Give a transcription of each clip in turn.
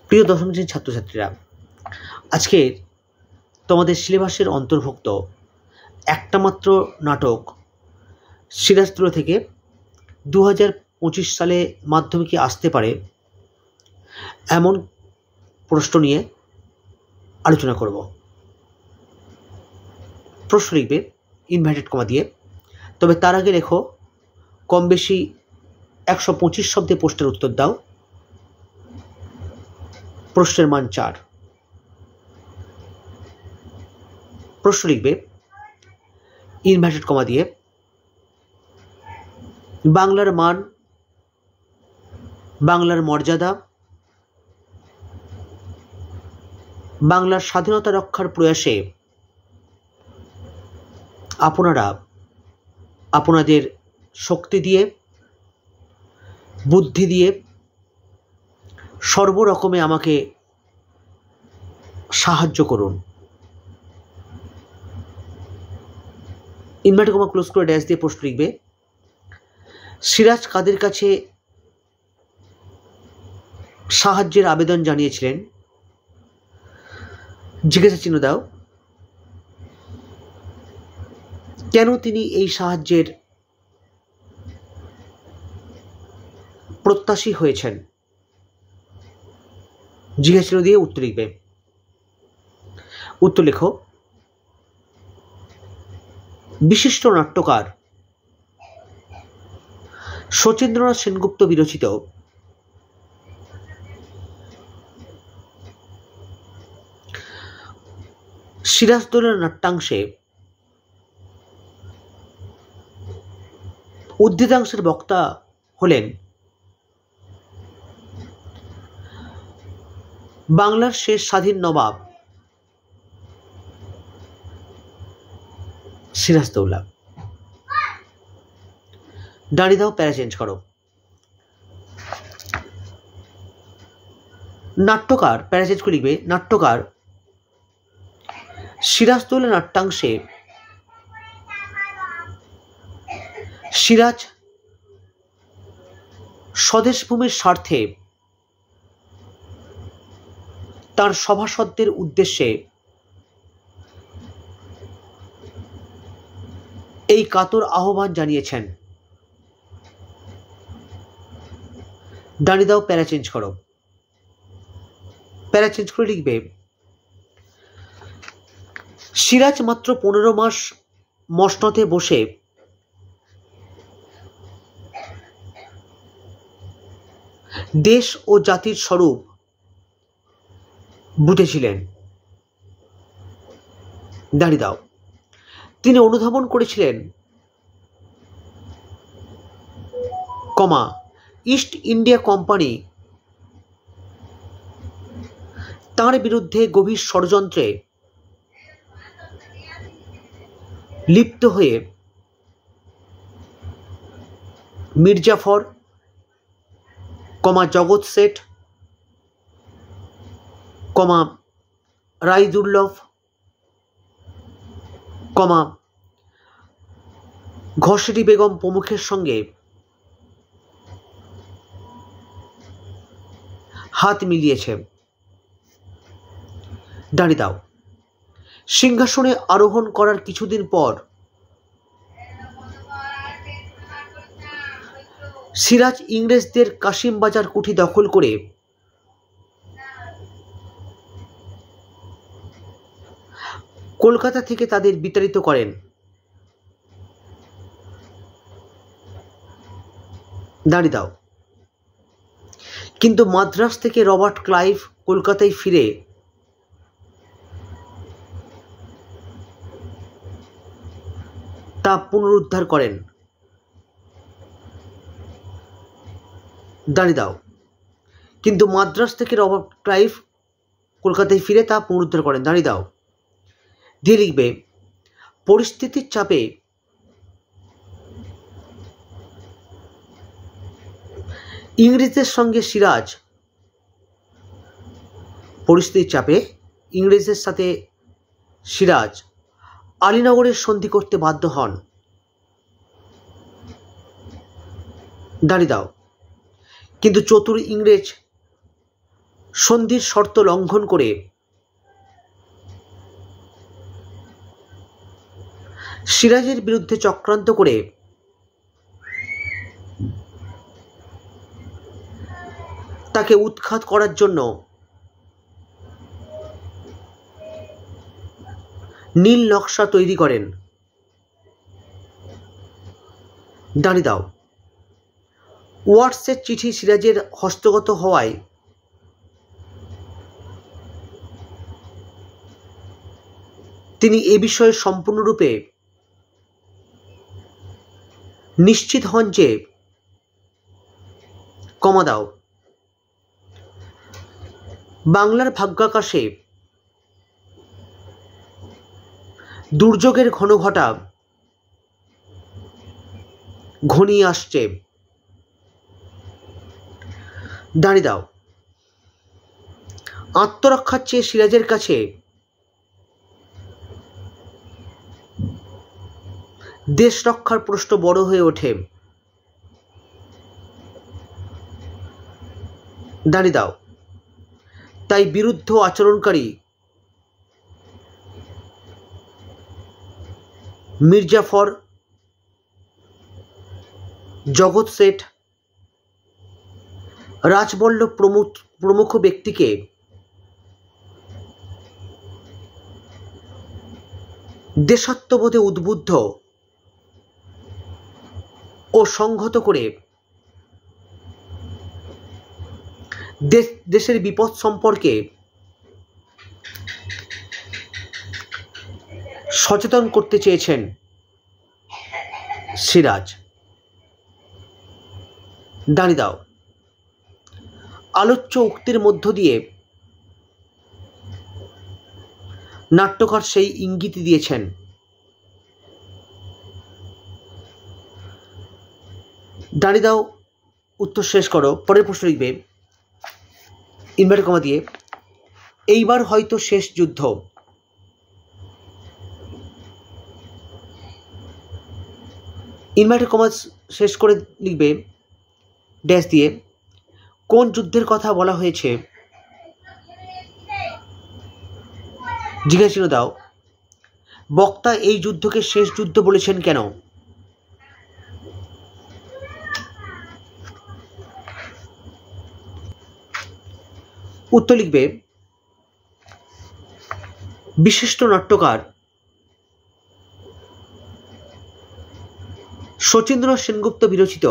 প্রিয় দশম শ্রেণীর ছাত্রছাত্রীরা, আজকে তোমাদের সিলেবাসের অন্তর্ভুক্ত একটা মাত্র নাটক সিরাজদৌল্লা থেকে 2025 সালে মাধ্যমিকে আসতে পারে এমন প্রশ্ন নিয়ে আলোচনা করব। প্রশ্ন লিখবে ইনভার্টেড কমা দিয়ে, তবে তার আগে লেখো কম বেশি 125 শব্দে প্রশ্নের উত্তর দাও। প্রশ্নের মান 4। প্রশ্ন লিখবে ইনভার্টেড কমা দিয়ে, বাংলার মান, বাংলার মর্যাদা, বাংলার স্বাধীনতা রক্ষার প্রয়াসে আপনারা আপনাদের শক্তি দিয়ে, বুদ্ধি দিয়ে সর্বরকমে আমাকে সাহায্য করুন। ইনভার্টেড কমা ক্লোজ করে ড্যাশ দিয়ে প্রশ্ন লিখবে সিরাজ কাদের কাছে সাহায্যের আবেদন জানিয়েছিলেন? জিজ্ঞাসা চিহ্ন দাও। কেন তিনি এই সাহায্যের প্রত্যাশী হয়েছেন? জিজ্ঞাসা চিহ্ন দিয়ে উত্তর লিখবে। উত্তর লেখো বিশিষ্ট নাট্যকার শচীন্দ্রনাথ সেনগুপ্ত বিরচিত সিরাজদৌল্লার নাট্যাংশে উদ্ধৃতাংশের বক্তা হলেন বাংলার শেষ স্বাধীন নবাব সিরাজদৌল্লা। দাঁড়িয়ে দাও, প্যারা চেঞ্জ করো। নাট্যকার, প্যারা চেঞ্জ করে লিখবে নাট্যকার সিরাজদৌল্লা নাট্যাংশে সিরাজ স্বদেশভূমির স্বার্থে তার সভাসদদের উদ্দেশ্যে এই কাতর আহ্বান জানিয়েছেন। দাঁড়িয়ে দাও, প্যারা চেঞ্জ করো। প্যারা চেঞ্জ করে লিখবে সিরাজ মাত্র 15 মাস মসনদে বসে দেশ ও জাতির স্বরূপ বুঝেছিলেন। দাঁড়িয়ে দাও। তিনি অনুধাবন করেছিলেন, ইস্ট ইন্ডিয়া কোম্পানি তাঁর বিরুদ্ধে গভীর ষড়যন্ত্রে লিপ্ত হয়ে মির্জাফর, জগৎ শেঠ, রায়দুল্লভ, ঘসেটি বেগম প্রমুখের সঙ্গে হাত মিলিয়েছে। দাঁড়িয়ে দাও। সিংহাসনে আরোহণ করার কিছুদিন পর সিরাজ ইংরেজদের কাশিমবাজার কুঠি দখল করে কলকাতা থেকে তাদের বিতাড়িত করেন। দাঁড়িয়ে দাও। কিন্তু মাদ্রাজ থেকে রবার্ট ক্লাইভ কলকাতায় ফিরে তা পুনরুদ্ধার করেন। দাঁড়িয়ে দাও। কিন্তু মাদ্রাজ থেকে রবার্ট ক্লাইভ কলকাতায় ফিরে তা পুনরুদ্ধার করেন। দাঁড়িয়ে দাও। দিয়ে লিখবে পরিস্থিতির চাপে ইংরেজদের সঙ্গে সিরাজ আলীনগরের সন্ধি করতে বাধ্য হন। দাঁড়িয়ে দাও। কিন্তু চতুর ইংরেজ সন্ধির শর্ত লঙ্ঘন করে সিরাজের বিরুদ্ধে চক্রান্ত করে তাকে উৎখাত করার জন্য নীল নকশা তৈরি করেন। দাঁড়িয়ে দাও। ওয়াটসের চিঠি সিরাজের হস্তগত হওয়ায় তিনি এ বিষয়ে সম্পূর্ণরূপে নিশ্চিত হন যে কমা দাও বাংলার ভাগ্যাকাশে দুর্যোগের ঘনঘটা ঘনিয়ে আসছে। দাঁড়িয়ে দাও। আত্মরক্ষার চেয়ে সিরাজের কাছে দেশ রক্ষার প্রশ্ন বড় হয়ে ওঠে। দাঁড়িয়ে দাও। তাই বিরুদ্ধ আচরণকারী মির্জাফর, জগৎ শেঠ, রাজবল্লভ প্রমুখ ব্যক্তিকে দেশাত্মবোধে উদ্বুদ্ধ ও সংহত করে দেশের বিপদ সম্পর্কে সচেতন করতে চেয়েছেন সিরাজ। দাঁড়িয়ে দাও। আলোচ্য উক্তির মধ্য দিয়ে নাট্যকার সেই ইঙ্গিত দিয়েছেন। দাঁড়িয়ে দাও, উত্তর শেষ করো। পরের প্রশ্ন লিখবে ইনভার্টেড কমা দিয়ে, এইবার হয়তো শেষ যুদ্ধ। ইনভার্টেড কমা শেষ করে লিখবে ড্যাশ দিয়ে কোন যুদ্ধের কথা বলা হয়েছে জিজ্ঞাসা চিহ্ন দাও। বক্তা এই যুদ্ধকে শেষ যুদ্ধ বলেছেন কেন? উত্তর লিখবে বিশিষ্ট নাট্যকার শচীন্দ্র সেনগুপ্ত বিরচিত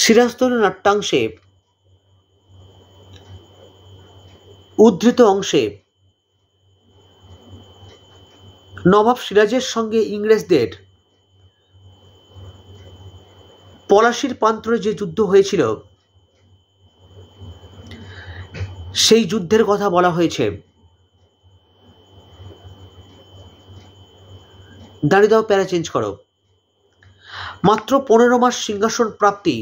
সিরাজদৌল্লা নাট্যাংশে উদ্ধৃত অংশে নবাব সিরাজের সঙ্গে ইংরেজদের পলাশির প্রান্তরে যে যুদ্ধ হয়েছিল সেই যুদ্ধের কথা বলা হয়েছে। দাঁড়িয়ে দাও, প্যারা চেঞ্জ করো। মাত্র 15 মাস সিংহাসন প্রাপ্তি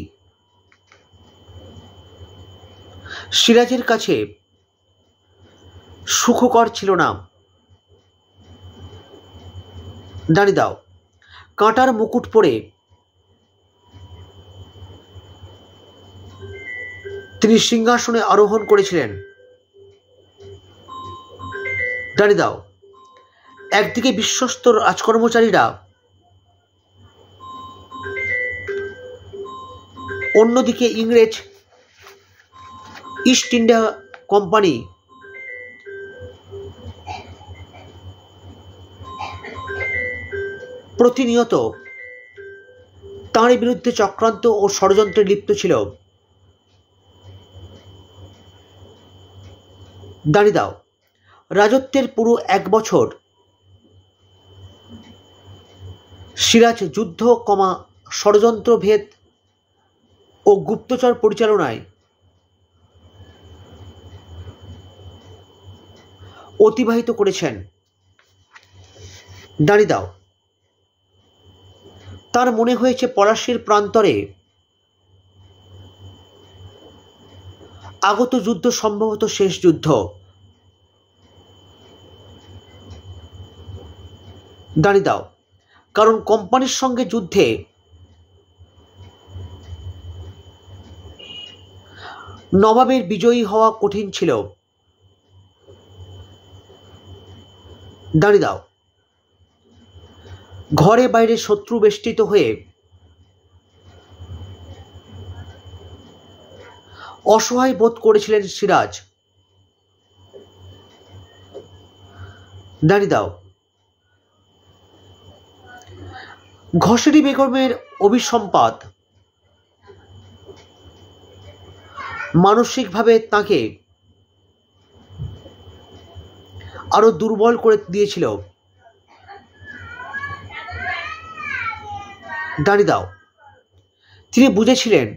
সিরাজের কাছে সুখকর ছিল না। দাঁড়িয়ে দাও। কাঁটার মুকুট পরে তিনি সিংহাসনে আরোহণ করেছিলেন। দাঁড়িয়ে দাও। একদিকে বিশ্বস্ত রাজকর্মচারীরা, অন্যদিকে ইংরেজ ইস্ট ইন্ডিয়া কোম্পানি প্রতিনিয়ত তাঁর বিরুদ্ধে চক্রান্ত ও ষড়যন্ত্রে লিপ্ত ছিল। দাঁড়িয়ে দাও। রাজত্বের পুরো 1 বছর সিরাজ যুদ্ধ ষড়যন্ত্র ভেদ ও গুপ্তচর পরিচালনায় অতিবাহিত করেছেন। দাঁড়িয়ে দাও। তার মনে হয়েছে পলাশির প্রান্তরে আগত যুদ্ধ সম্ভবত শেষ যুদ্ধ। দাঁড়িয়ে দাও। কারণ কোম্পানির সঙ্গে যুদ্ধে নবাবের বিজয়ী হওয়া কঠিন ছিল। দাঁড়িয়ে দাও। ঘরে বাইরে শত্রু বেষ্টিত হয়ে অসহায় বোধ করেছিলেন সিরাজ। দাঁড়িয়ে দাও। ঘসেরি বেগমের অভিসম্পাত মানসিকভাবে তাকে আরো দুর্বল করে দিয়েছিল। দাঁড়িয়ে দাও। তিনি বুঝেছিলেন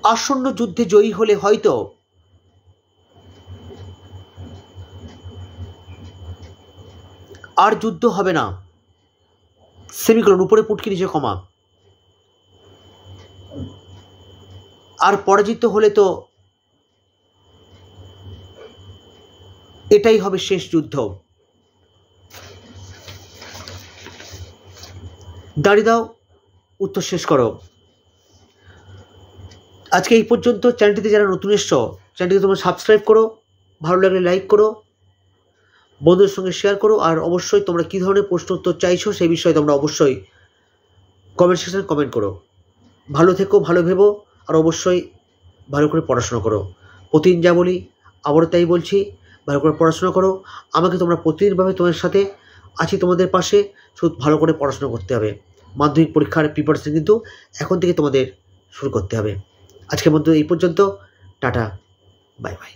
আসন্ন যুদ্ধে জয়ী হলে হয়তো আর যুদ্ধ হবে না। সেমিকোলন, উপরে পুটকি নিচে কমা। আর পরাজিত হলে তো এটাই হবে শেষ যুদ্ধ। দাঁড়িয়ে দাও, উত্তর শেষ করো। আজকে এই পর্যন্ত। চ্যানেলটিতে যারা নতুন এসছো, চ্যানেলটিকে তোমরা সাবস্ক্রাইব করো, ভালো লাগলে লাইক করো, বন্ধুদের সঙ্গে শেয়ার করো। আর অবশ্যই তোমরা কী ধরনের প্রশ্ন উত্তর চাইছো সেই বিষয়ে তোমরা অবশ্যই কমেন্ট সেকশনে কমেন্ট করো। ভালো থেকো, ভালো ভেবো, আর অবশ্যই ভালো করে পড়াশোনা করো। প্রতিদিন যা বলি আবারও তাই বলছি, ভালো করে পড়াশোনা করো। আমাকে তোমরা প্রতিদিনভাবে তোমাদের সাথে আছি, তোমাদের পাশে। শুধু ভালো করে পড়াশোনা করতে হবে। মাধ্যমিক পরীক্ষার প্রিপারেশন কিন্তু এখন থেকে তোমাদের শুরু করতে হবে। আজকের মধ্যে এই পর্যন্ত। Tata, bye bye.